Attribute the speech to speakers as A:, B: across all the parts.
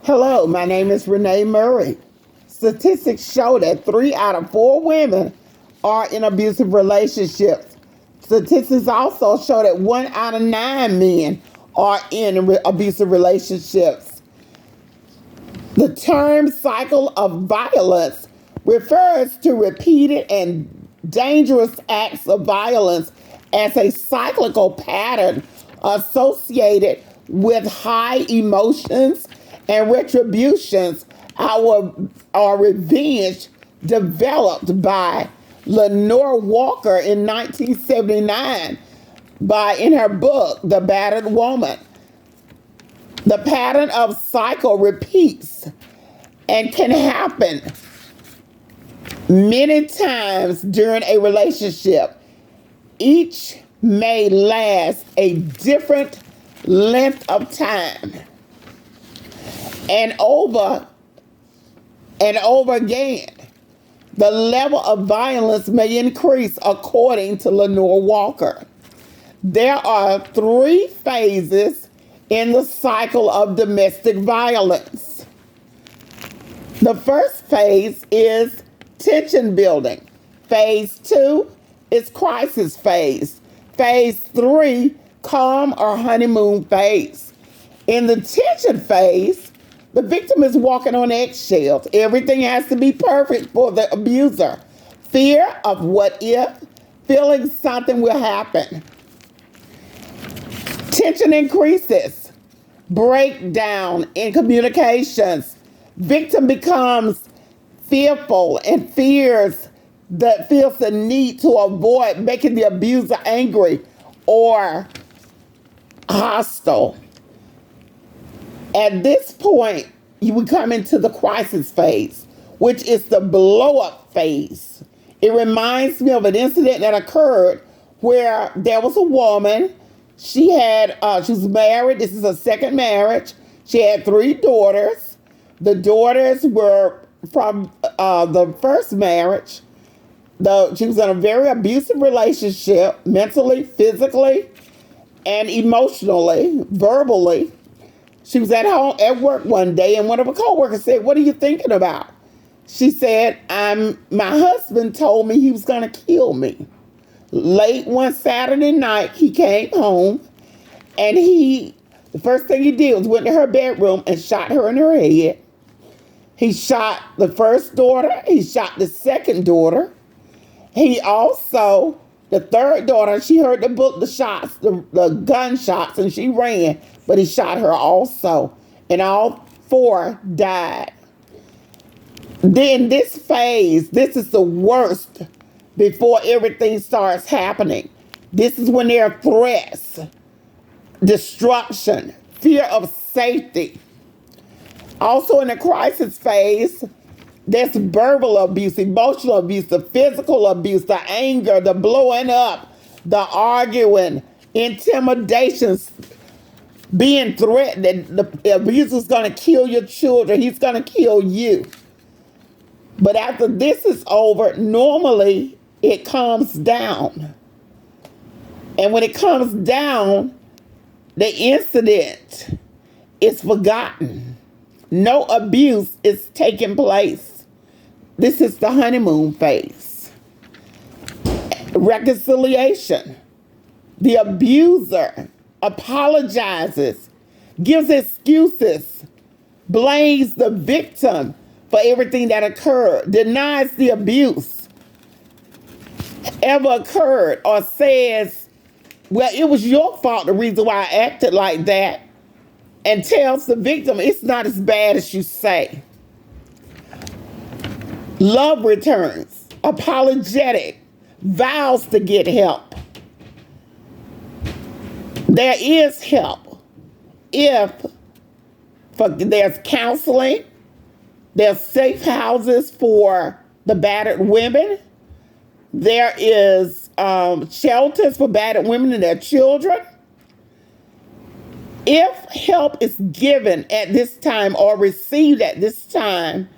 A: Hello, my name is Renee Murray. Statistics show that 3 out of 4 women are in abusive relationships. Statistics also show that 1 out of 9 men are in abusive relationships. The term cycle of violence refers to repeated and dangerous acts of violence as a cyclical pattern associated with high emotions and retributions. Our revenge developed by Lenore Walker in 1979 in her book, The Battered Woman. The pattern of cycle repeats and can happen many times during a relationship. Each may last a different length of time. And over again, the level of violence may increase according to Lenore Walker. There are 3 phases in the cycle of domestic violence. The first phase is tension building. Phase 2 is crisis phase. Phase 3, calm or honeymoon phase. In the tension phase, the victim is walking on eggshells. Everything has to be perfect for the abuser. Fear of what if, feeling something will happen. Tension increases. Breakdown in communications. Victim becomes fearful and feels the need to avoid making the abuser angry or hostile. At this point, you would come into the crisis phase, which is the blow-up phase. It reminds me of an incident that occurred where there was a woman. She was married. This is her second marriage. She had 3 daughters. The daughters were from the first marriage. She was in a very abusive relationship, mentally, physically, and emotionally, verbally. She was at home at work one day, and one of her coworkers said, "What are you thinking about?" She said, "My husband told me he was going to kill me." Late one Saturday night, he came home, and the first thing he did was went to her bedroom and shot her in her head. He shot the first daughter. He shot the second daughter. The third daughter, she heard the shots, the gunshots, and she ran, but he shot her also. And all 4 died. Then this phase, this is the worst before everything starts happening. This is when there are threats, destruction, fear of safety. Also in the crisis phase, there's verbal abuse, emotional abuse, the physical abuse, the anger, the blowing up, the arguing, intimidations, being threatened that the abuser's going to kill your children. He's going to kill you. But after this is over, normally it calms down. And when it comes down, the incident is forgotten. No abuse is taking place. This is the honeymoon phase. Reconciliation. The abuser apologizes, gives excuses, blames the victim for everything that occurred, denies the abuse ever occurred, or says, "Well, it was your fault, the reason why I acted like that," and tells the victim it's not as bad as you say. Love returns, apologetic, vows to get help. There is help if there's counseling, there's safe houses for the battered women, there is shelters for battered women and their children. If help is given at this time or received at this time,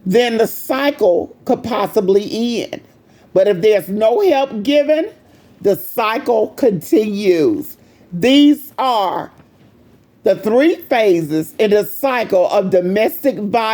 A: then the cycle could possibly end. But if there's no help given, the cycle continues. These are the three phases in the cycle of domestic violence